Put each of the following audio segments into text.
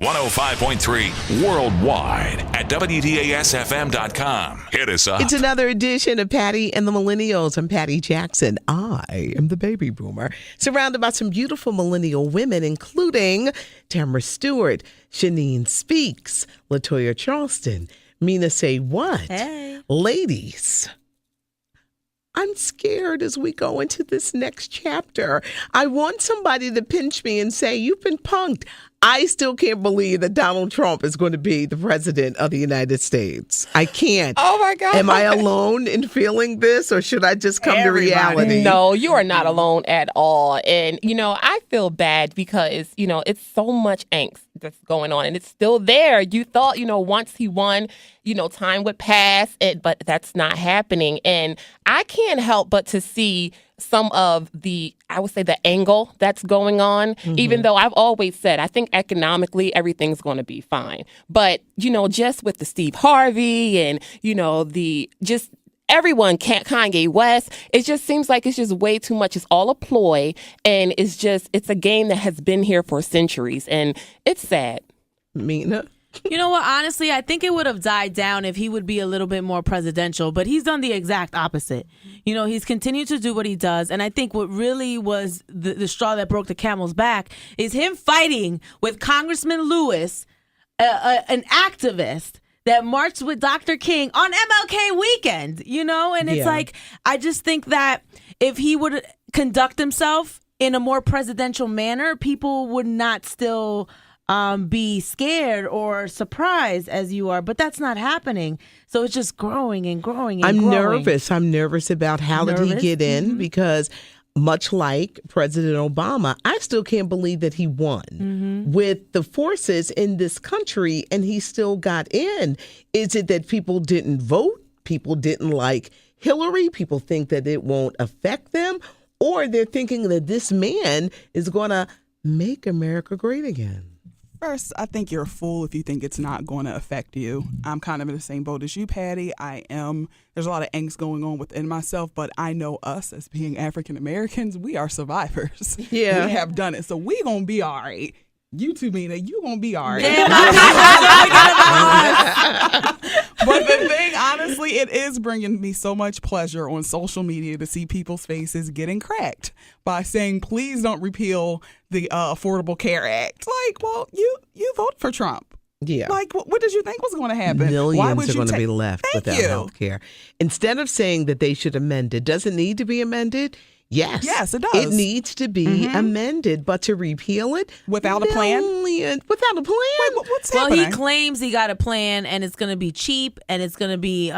105.3 worldwide at WDASFM.com. Hit us up. It's another edition of Patty and the Millennials. I'm Patty Jackson. I am the baby boomer, surrounded by some beautiful millennial women, including Tamara Stewart, Shanine Speaks, Latoya Charleston, Mina Say What. Hey. Ladies, I'm scared as we go into this next chapter. I want somebody to pinch me and say, you've been punked. I still can't believe that Donald Trump is going to be the president of the United States. I can't. Oh, my God. Am I alone in feeling this, or should I just come to reality? No, you are not alone at all. And, I feel bad because, it's so much angst that's going on, and it's still there. You thought, once he won, time would pass, but that's not happening. And I can't help but to see some of the angle that's going on, even though I've always said, I think economically everything's going to be fine. But, just with the Steve Harvey and, everyone, Kanye West, it just seems like it's just way too much. It's all a ploy, and it's a game that has been here for centuries, and it's sad. Mina? You know what? Honestly, I think it would have died down if he would be a little bit more presidential, but he's done the exact opposite. He's continued to do what he does, and I think what really was the straw that broke the camel's back is him fighting with Congressman Lewis, an activist that marched with Dr. King on MLK weekend, and it's like, I just think that if he would conduct himself in a more presidential manner, people would not still be scared or surprised as you are, but that's not happening. So it's just growing and growing and growing. I'm nervous about how did he get in, because much like President Obama, I still can't believe that he won with the forces in this country and he still got in. Is it that people didn't vote? People didn't like Hillary? People think that it won't affect them? Or they're thinking that this man is going to make America great again? First, I think you're a fool if you think it's not going to affect you. I'm kind of in the same boat as you, Patty. There's a lot of angst going on within myself, but I know us as being African Americans, we are survivors. Yeah. We have done it. So we going to be all right. You too, Mina, you going to be all right. Yeah, But the thing, honestly, it is bringing me so much pleasure on social media to see people's faces getting cracked by saying, please don't repeal the Affordable Care Act. Like, well, you voted for Trump. Yeah. Like, what did you think was going to happen? Millions are going to be left without you. health care. Instead of saying that they should amend it, does it need to be amended? Yes. Yes, it does. It needs to be amended, but to repeal it without a plan? Without a plan? Wait, what's happening? Well, he claims he got a plan and it's going to be cheap and it's going to be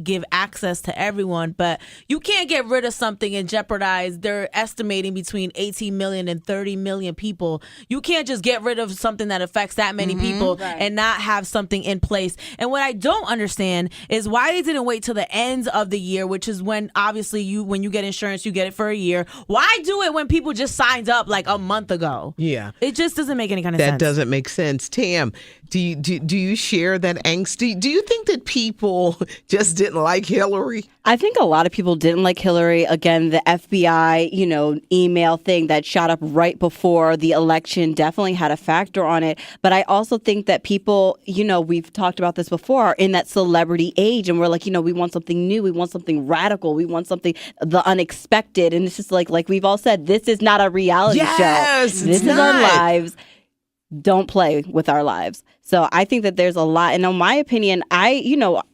give access to everyone, but you can't get rid of something and jeopardize. They're estimating between 18 million and 30 million people. You can't just get rid of something that affects that many people and not have something in place. And what I don't understand is why they didn't wait till the end of the year, which is when obviously when you get insurance, you get it for a year. Why do it when people just signed up like a month ago? Yeah. It just doesn't make any kind of sense. That doesn't make sense. Tam, do you share that angst? Do you think that people just didn't like Hillary? I think a lot of people didn't like Hillary. Again, the FBI, email thing that shot up right before the election definitely had a factor on it. But I also think that people, we've talked about this before, are in that celebrity age. And we're like, we want something new. We want something radical. We want something, the unexpected. And it's just like we've all said, this is not a reality show. This is our lives. Don't play with our lives. So I think that there's a lot. And in my opinion,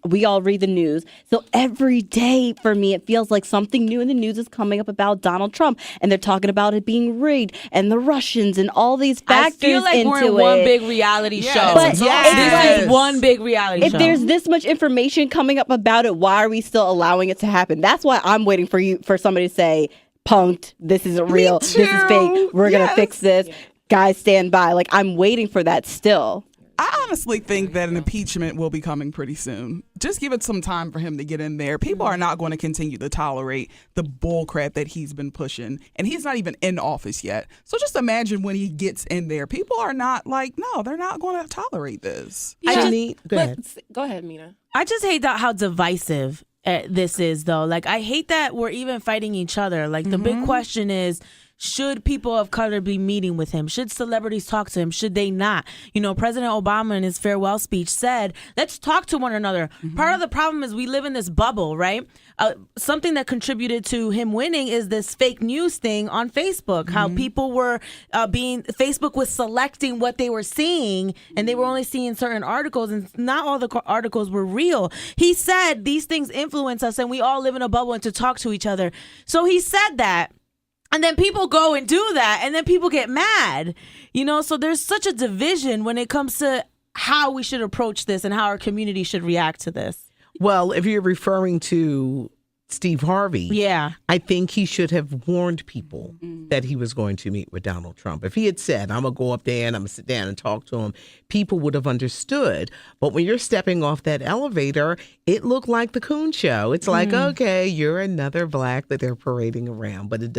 we all read the news. So every day for me, it feels like something new in the news is coming up about Donald Trump. And they're talking about it being rigged and the Russians and all these factors into it. I feel like we're in one big reality show. But this is one big reality show. If there's this much information coming up about it, why are we still allowing it to happen? That's why I'm waiting for somebody to say, punked, this isn't real, this is fake, we're going to fix this. Guys, stand by. Like, I'm waiting for that still. I honestly think that an impeachment will be coming pretty soon. Just give it some time for him to get in there. People are not going to continue to tolerate the bull crap that he's been pushing. And he's not even in office yet. So just imagine when he gets in there. People are not no, they're not going to tolerate this. Go ahead. Go ahead, Mina. I just hate how divisive this is, though. Like, I hate that we're even fighting each other. Like, the big question is, should people of color be meeting with him? Should celebrities talk to him? Should they not? President Obama in his farewell speech said, let's talk to one another. Part of the problem is we live in this bubble, right? Something that contributed to him winning is this fake news thing on Facebook, how people were Facebook was selecting what they were seeing, and they were only seeing certain articles, and not all the articles were real. He said these things influence us, and we all live in a bubble and to talk to each other. So he said that. And then people go and do that, and then people get mad, so there's such a division when it comes to how we should approach this and how our community should react to this. Well, if you're referring to Steve Harvey, yeah, I think he should have warned people that he was going to meet with Donald Trump. If he had said, I'm going to go up there and I'm going to sit down and talk to him, people would have understood. But when you're stepping off that elevator, it looked like the Coon Show. It's like, okay, you're another black that they're parading around, but it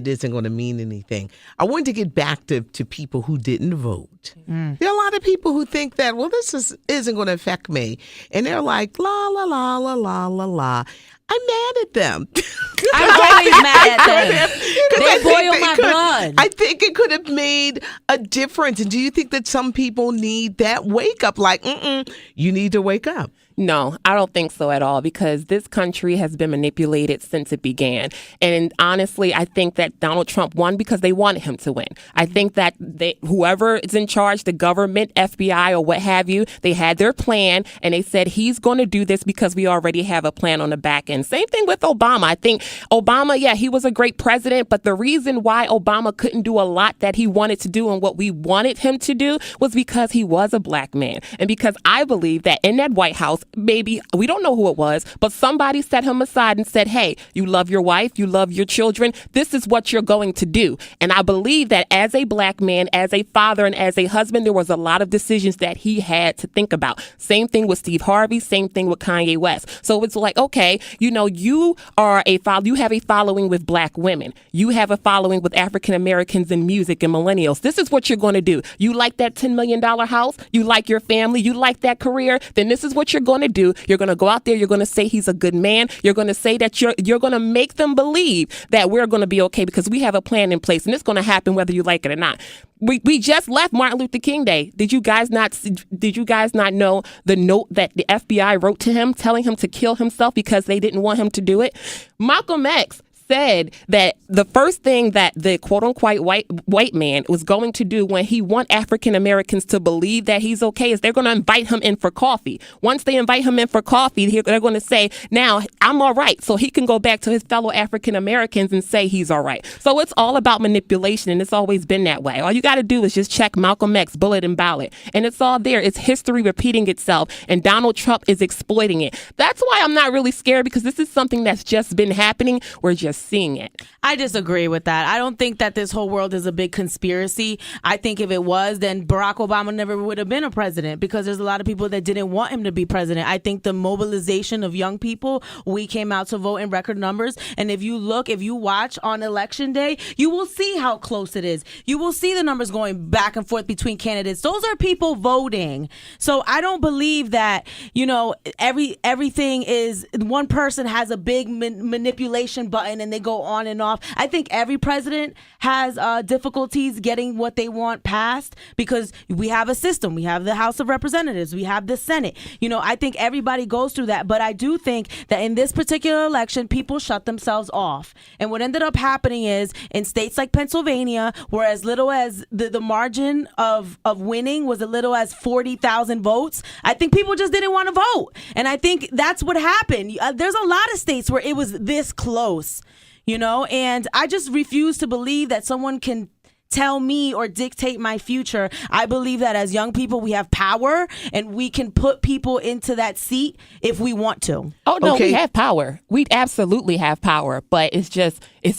isn't going to mean anything. I wanted to get back to people who didn't vote. There are a lot of people who think that, well, this isn't going to affect me. And they're like, la, la, la, la, la, la, la. I'm mad at them. I'm always mad at them. They boil my blood. I think it could have made a difference. And do you think that some people need that wake up? Like, you need to wake up. No, I don't think so at all, because this country has been manipulated since it began. And honestly, I think that Donald Trump won because they wanted him to win. I think that whoever is in charge, the government, FBI, or what have you, they had their plan and they said he's going to do this because we already have a plan on the back end. Same thing with Obama. I think Obama, he was a great president, but the reason why Obama couldn't do a lot that he wanted to do and what we wanted him to do was because he was a black man. And because I believe that in that White House, maybe, we don't know who it was, but somebody set him aside and said, hey, you love your wife, you love your children, this is what you're going to do. And I believe that as a black man, as a father, and as a husband, there was a lot of decisions that he had to think about. Same thing with Steve Harvey, same thing with Kanye West. So it's like, okay, you have a following with black women. You have a following with African Americans in music and millennials. This is what you're going to do. You like that $10 million house? You like your family? You like that career? Then this is what you're going to do. You're going to go out there. You're going to say he's a good man. You're going to say that you're going to make them believe that we're going to be okay because we have a plan in place, and it's going to happen whether you like it or not. We just left Martin Luther King Day. Did you guys not know the note that the FBI wrote to him telling him to kill himself because they didn't want him to do it? Malcolm X said that the first thing that the quote-unquote white man was going to do when he want African Americans to believe that he's okay is they're going to invite him in for coffee. Once they invite him in for coffee, they're going to say, now I'm all right. So he can go back to his fellow African Americans and say he's all right. So it's all about manipulation, and it's always been that way. All you got to do is just check Malcolm X, bullet and ballot, and it's all there. It's history repeating itself, and Donald Trump is exploiting it. That's why I'm not really scared, because this is something that's just been happening. We're just seeing it. I disagree with that. I don't think that this whole world is a big conspiracy. I think if it was, then Barack Obama never would have been a president, because there's a lot of people that didn't want him to be president. I think the mobilization of young people, we came out to vote in record numbers. And if you watch on election day, you will see how close it is. You will see the numbers going back and forth between candidates. Those are people voting. So I don't believe that, everything is one person has a big manipulation button and they go on and off. I think every president has difficulties getting what they want passed, because we have a system. We have the House of Representatives. We have the Senate. I think everybody goes through that. But I do think that in this particular election, people shut themselves off. And what ended up happening is in states like Pennsylvania, where as little as the margin of winning was as little as 40,000 votes, I think people just didn't want to vote. And I think that's what happened. There's a lot of states where it was this close. And I just refuse to believe that someone can tell me or dictate my future. I believe that as young people, we have power and we can put people into that seat if we want to. Oh, no, okay. We have power. We absolutely have power. But it's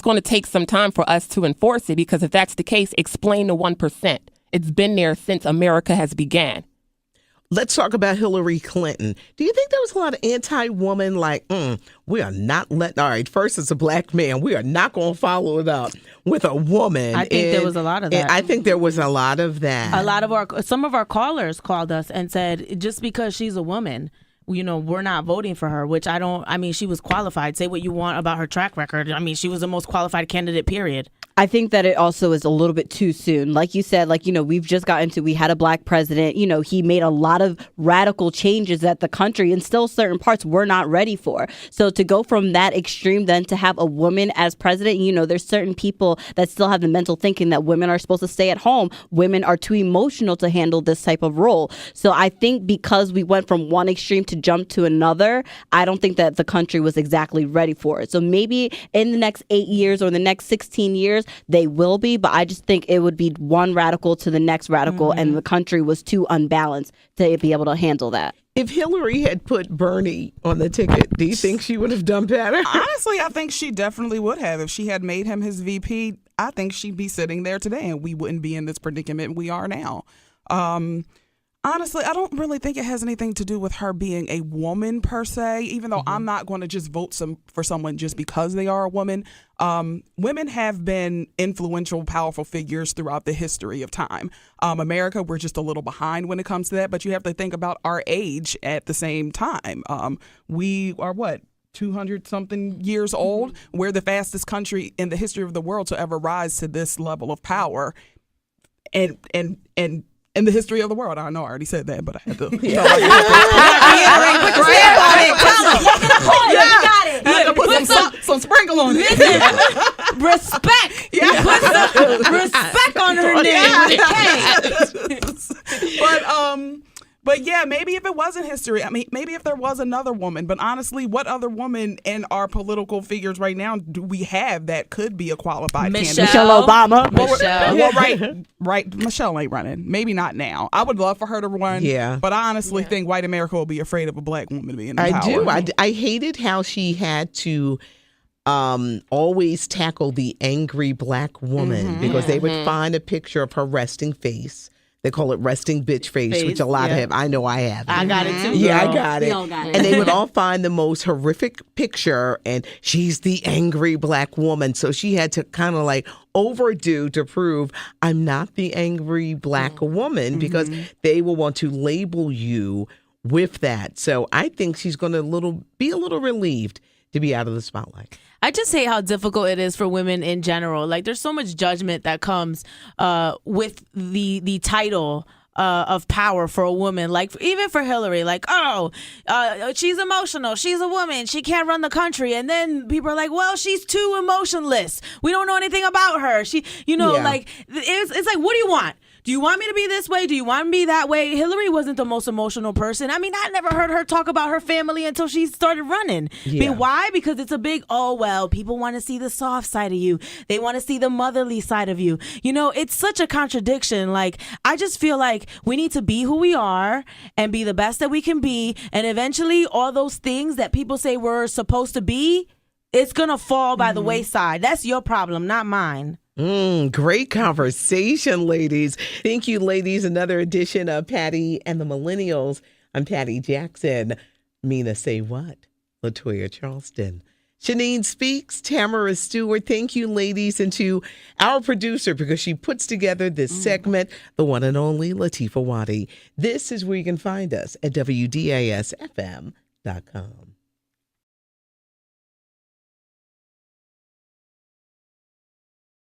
going to take some time for us to enforce it, because if that's the case, explain the 1%. It's been there since America has began. Let's talk about Hillary Clinton. Do you think there was a lot of anti-woman, like, we are not letting, all right, first it's a black man, we are not going to follow it up with a woman. I think there was a lot of that. I think there was a lot of that. Some of our callers called us and said, just because she's a woman, we're not voting for her, which she was qualified. Say what you want about her track record. She was the most qualified candidate, period. I think that it also is a little bit too soon. Like you said, we've just we had a black president, he made a lot of radical changes that the country and still certain parts we're not ready for. So to go from that extreme then to have a woman as president, there's certain people that still have the mental thinking that women are supposed to stay at home. Women are too emotional to handle this type of role. So I think because we went from one extreme to jump to another, I don't think that the country was exactly ready for it. So maybe in the next 8 years or the next 16 years, they will be, but I just think it would be one radical to the next radical, and the country was too unbalanced to be able to handle that. If Hillary had put Bernie on the ticket, do you think she would have done better? Honestly, I think she definitely would have. If she had made him his VP, I think she'd be sitting there today and we wouldn't be in this predicament we are now. Honestly, I don't really think it has anything to do with her being a woman per se, even though I'm not going to just vote for someone just because they are a woman. Women have been influential, powerful figures throughout the history of time. America, we're just a little behind when it comes to that, but you have to think about our age at the same time. We are 200-something years old. We're the fastest country in the history of the world to ever rise to this level of power. And in the history of the world. I know I already said that, but I had to. You got it. I had to put some sprinkle on it. Respect. Yeah. Put some respect on her name. But yeah, maybe if it wasn't history, maybe if there was another woman. But honestly, what other woman in our political figures right now do we have that could be a qualified candidate? Michelle Obama. Right. Michelle ain't running. Maybe not now. I would love for her to run. Yeah. But I honestly think white America will be afraid of a black woman being in power. I do. I hated how she had to always tackle the angry black woman because they would find a picture of her resting face. They call it resting bitch face, which a lot have. I know I have. I got it too. Yeah, girl. I got it. We all got it. And they would all find the most horrific picture, and she's the angry black woman. So she had to kind of overdo to prove I'm not the angry black woman because they will want to label you with that. So I think she's going to be a little relieved to be out of the spotlight. I just hate how difficult it is for women in general. There's so much judgment that comes with the title of power for a woman. Even for Hillary, she's emotional. She's a woman. She can't run the country. And then people are like, well, she's too emotionless. We don't know anything about her. It's like, what do you want? Do you want me to be this way? Do you want me to be that way? Hillary wasn't the most emotional person. I never heard her talk about her family until she started running. Yeah. Why? Because it's a big, people want to see the soft side of you. They want to see the motherly side of you. It's such a contradiction. I just feel like we need to be who we are and be the best that we can be. And eventually all those things that people say we're supposed to be, it's going to fall by the wayside. That's your problem, not mine. Great conversation, ladies. Thank you, ladies. Another edition of Patty and the Millennials. I'm Patty Jackson. Mina Say What? Latoya Charleston. Shanine Speaks. Tamara Stewart. Thank you, ladies. And to our producer, because she puts together this segment, the one and only Latifah Waddy. This is where you can find us at WDASFM.com.